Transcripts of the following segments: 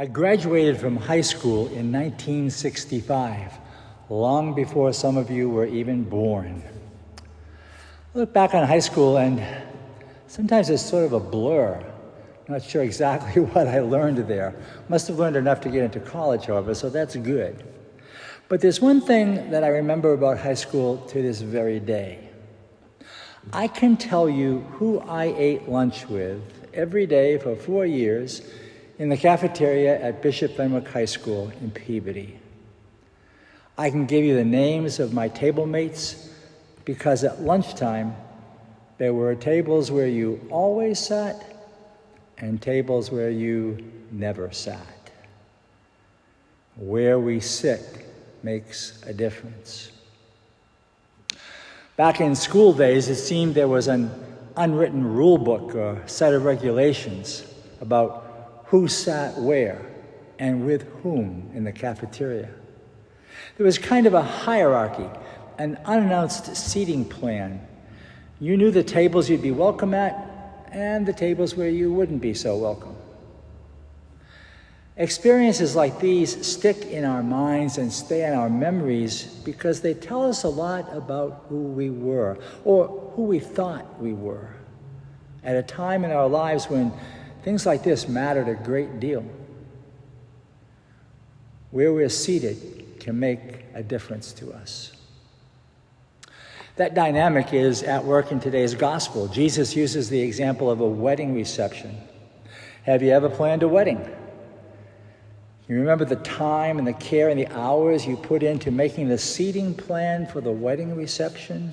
I graduated from high school in 1965, long before some of you were even born. I look back on high school and sometimes it's sort of a blur. I'm not sure exactly what I learned there. Must have learned enough to get into college, however, so that's good. But there's one thing that I remember about high school to this very day. I can tell you who I ate lunch with every day for 4 years in the cafeteria at Bishop Fenwick High School in Peabody. I can give you the names of my table mates because at lunchtime there were tables where you always sat and tables where you never sat. Where we sit makes a difference. Back in school days, it seemed there was an unwritten rule book or set of regulations about who sat where and with whom in the cafeteria. There was kind of a hierarchy, an unannounced seating plan. You knew the tables you'd be welcome at and the tables where you wouldn't be so welcome. Experiences like these stick in our minds and stay in our memories because they tell us a lot about who we were or who we thought we were at a time in our lives when things like this mattered a great deal. Where we're seated can make a difference to us. That dynamic is at work in today's gospel. Jesus uses the example of a wedding reception. Have you ever planned a wedding? You remember the time and the care and the hours you put into making the seating plan for the wedding reception?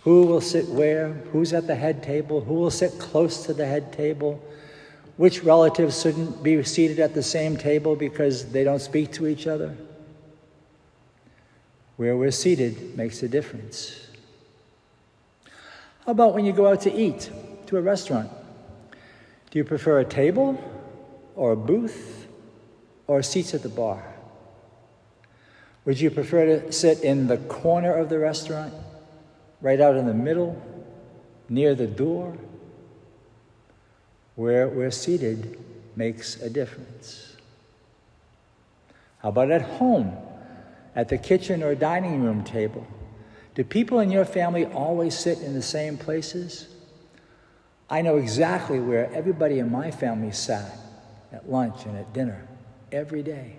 Who will sit where? Who's at the head table? Who will sit close to the head table? Which relatives shouldn't be seated at the same table because they don't speak to each other? Where we're seated makes a difference. How about when you go out to eat, to a restaurant? Do you prefer a table or a booth or seats at the bar? Would you prefer to sit in the corner of the restaurant, right out in the middle, near the door? Where we're seated makes a difference. How about at home, at the kitchen or dining room table? Do people in your family always sit in the same places? I know exactly where everybody in my family sat at lunch and at dinner every day.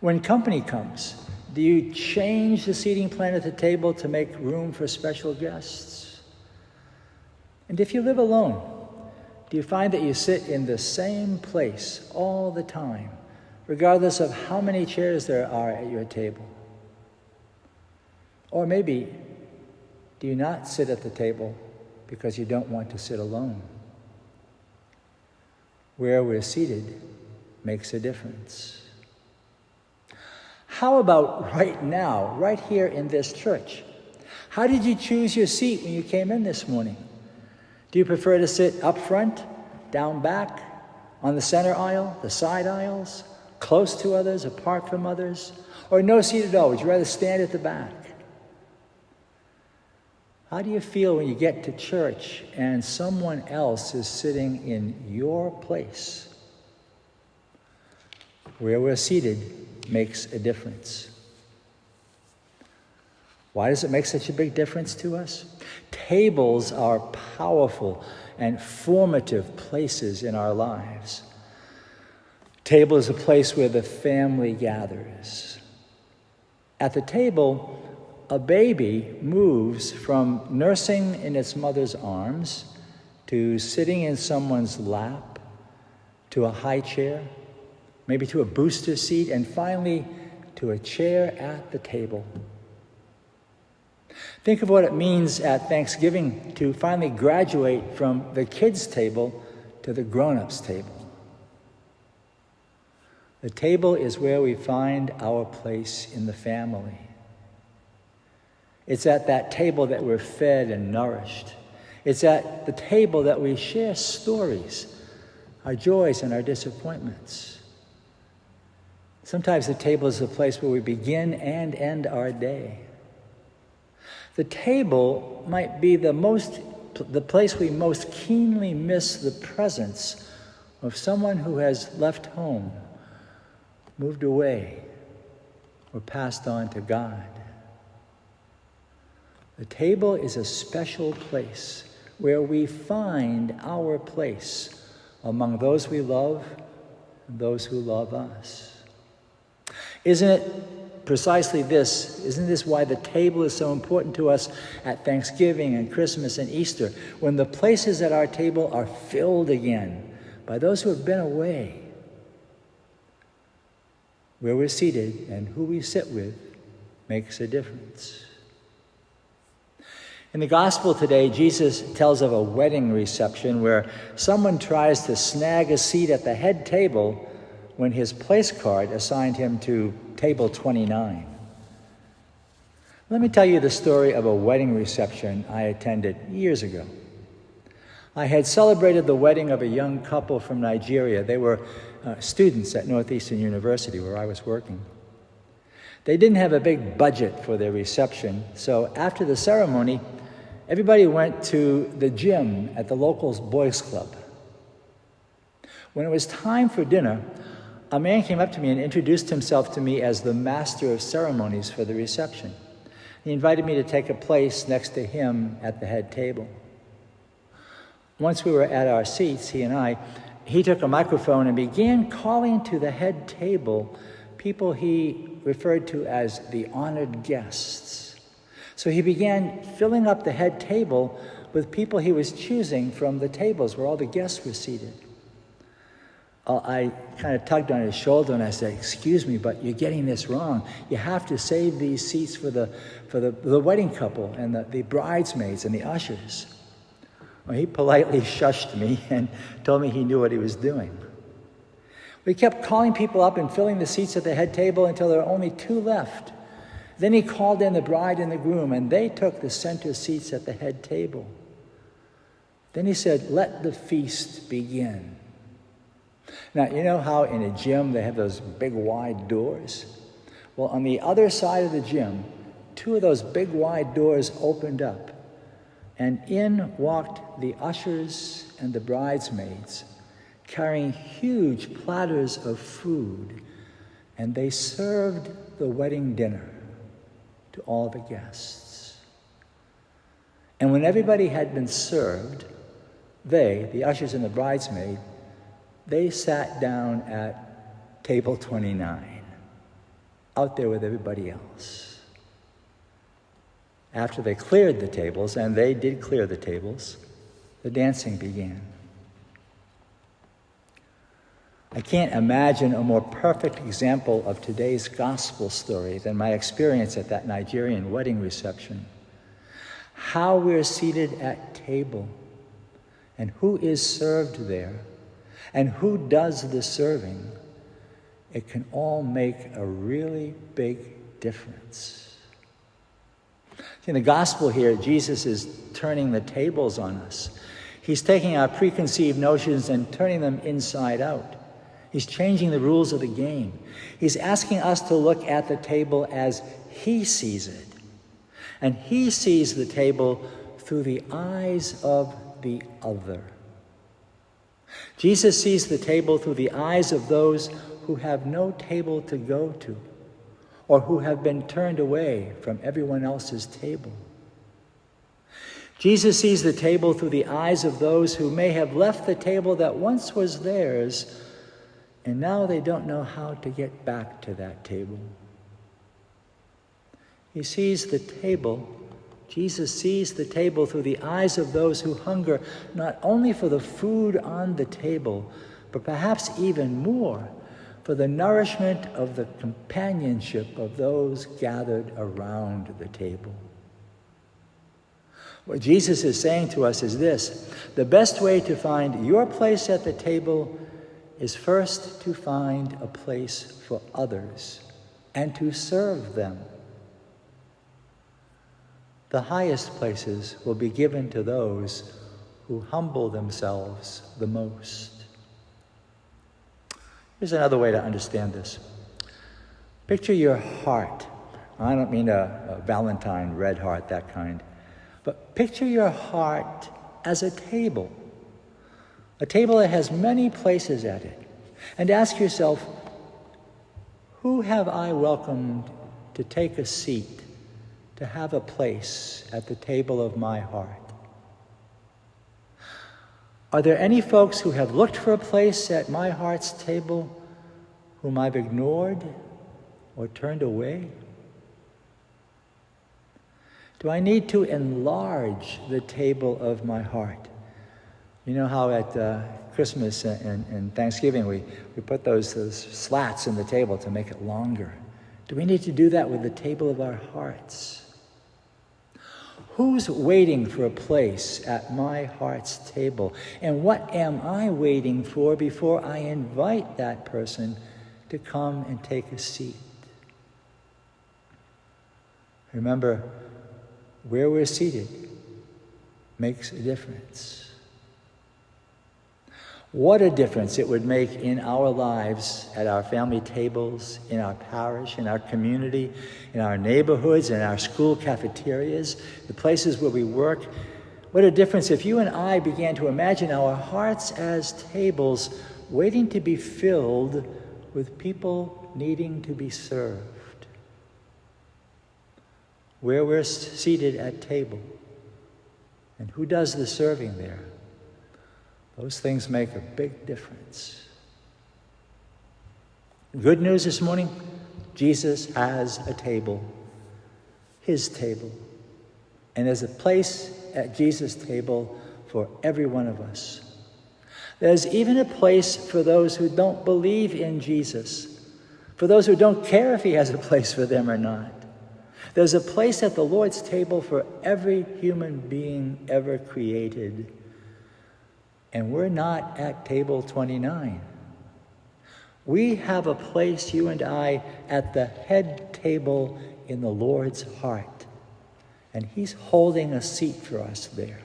When company comes, do you change the seating plan at the table to make room for special guests? And if you live alone, do you find that you sit in the same place all the time, regardless of how many chairs there are at your table? Or maybe, do you not sit at the table because you don't want to sit alone? Where we're seated makes a difference. How about right now, right here in this church? How did you choose your seat when you came in this morning? Do you prefer to sit up front, down back, on the center aisle, the side aisles, close to others, apart from others, or no seat at all? Would you rather stand at the back? How do you feel when you get to church and someone else is sitting in your place? Where we're seated makes a difference. Why does it make such a big difference to us? Tables are powerful and formative places in our lives. Table is a place where the family gathers. At the table, a baby moves from nursing in its mother's arms to sitting in someone's lap, to a high chair, maybe to a booster seat, and finally to a chair at the table. Think of what it means at Thanksgiving to finally graduate from the kids' table to the grown-ups' table. The table is where we find our place in the family. It's at that table that we're fed and nourished. It's at the table that we share stories, our joys and our disappointments. Sometimes the table is the place where we begin and end our day. The table might be the place we most keenly miss the presence of someone who has left home, moved away, or passed on to God. The table is a special place where we find our place among those we love and those who love us. Isn't this why the table is so important to us at Thanksgiving and Christmas and Easter, when the places at our table are filled again by those who have been away? Where we're seated and who we sit with makes a difference. In the gospel today, Jesus tells of a wedding reception where someone tries to snag a seat at the head table when his place card assigned him to table 29. Let me tell you the story of a wedding reception I attended years ago. I had celebrated the wedding of a young couple from Nigeria. They were students at Northeastern University where I was working. They didn't have a big budget for their reception, so after the ceremony, everybody went to the gym at the local boys' club. When it was time for dinner, a man came up to me and introduced himself to me as the master of ceremonies for the reception. He invited me to take a place next to him at the head table. Once we were at our seats, he took a microphone and began calling to the head table people he referred to as the honored guests. So he began filling up the head table with people he was choosing from the tables where all the guests were seated. I kind of tugged on his shoulder and I said, "Excuse me, but you're getting this wrong. You have to save these seats for the wedding couple and the bridesmaids and the ushers." Well, he politely shushed me and told me he knew what he was doing. We kept calling people up and filling the seats at the head table until there were only 2 left. Then he called in the bride and the groom, and they took the center seats at the head table. Then he said, "Let the feast begin." Now, you know how in a gym they have those big wide doors? Well, on the other side of the gym, 2 of those big wide doors opened up, and in walked the ushers and the bridesmaids, carrying huge platters of food, and they served the wedding dinner to all the guests. And when everybody had been served, they, the ushers and the bridesmaid, they sat down at table 29, out there with everybody else. After they cleared the tables, and they did clear the tables, the dancing began. I can't imagine a more perfect example of today's gospel story than my experience at that Nigerian wedding reception. How we're seated at table, and who is served there, and who does the serving, it can all make a really big difference. In the gospel here, Jesus is turning the tables on us. He's taking our preconceived notions and turning them inside out. He's changing the rules of the game. He's asking us to look at the table as he sees it. And he sees the table through the eyes of the other. Jesus sees the table through the eyes of those who have no table to go to, or who have been turned away from everyone else's table. Jesus sees the table through the eyes of those who may have left the table that once was theirs, and now they don't know how to get back to that table. He sees the table. Jesus sees the table through the eyes of those who hunger not only for the food on the table, but perhaps even more for the nourishment of the companionship of those gathered around the table. What Jesus is saying to us is this: the best way to find your place at the table is first to find a place for others and to serve them. The highest places will be given to those who humble themselves the most. Here's another way to understand this. Picture your heart. I don't mean a Valentine red heart, that kind. But picture your heart as a table A table that has many places at it. And ask yourself, who have I welcomed to take a seat, to have a place at the table of my heart? Are there any folks who have looked for a place at my heart's table whom I've ignored or turned away? Do I need to enlarge the table of my heart? You know how at Christmas and Thanksgiving we put those slats in the table to make it longer. Do we need to do that with the table of our hearts? Who's waiting for a place at my heart's table? And what am I waiting for before I invite that person to come and take a seat? Remember, where we're seated makes a difference. What a difference it would make in our lives, at our family tables, in our parish, in our community, in our neighborhoods, in our school cafeterias, the places where we work. What a difference if you and I began to imagine our hearts as tables waiting to be filled with people needing to be served. Where we're seated at table, and who does the serving there. Those things make a big difference. Good news this morning, Jesus has a table, his table. And there's a place at Jesus' table for every one of us. There's even a place for those who don't believe in Jesus, for those who don't care if he has a place for them or not. There's a place at the Lord's table for every human being ever created. And we're not at table 29. We have a place, you and I, at the head table in the Lord's heart. And he's holding a seat for us there.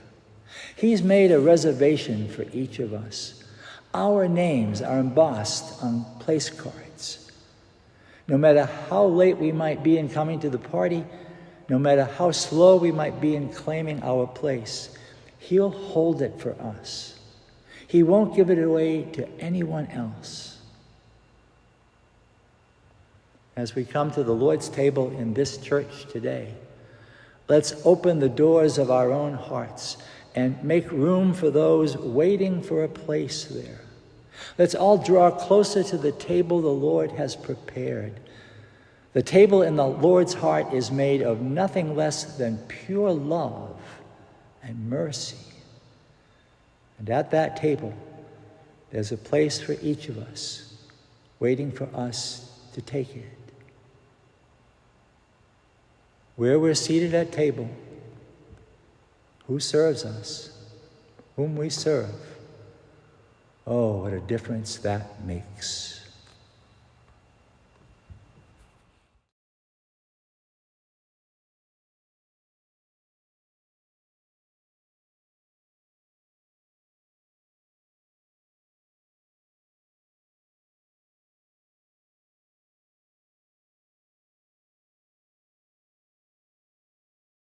He's made a reservation for each of us. Our names are embossed on place cards. No matter how late we might be in coming to the party, no matter how slow we might be in claiming our place, he'll hold it for us. He won't give it away to anyone else. As we come to the Lord's table in this church today, let's open the doors of our own hearts and make room for those waiting for a place there. Let's all draw closer to the table the Lord has prepared. The table in the Lord's heart is made of nothing less than pure love and mercy. And at that table, there's a place for each of us, waiting for us to take it. Where we're seated at table, who serves us, whom we serve, oh, what a difference that makes.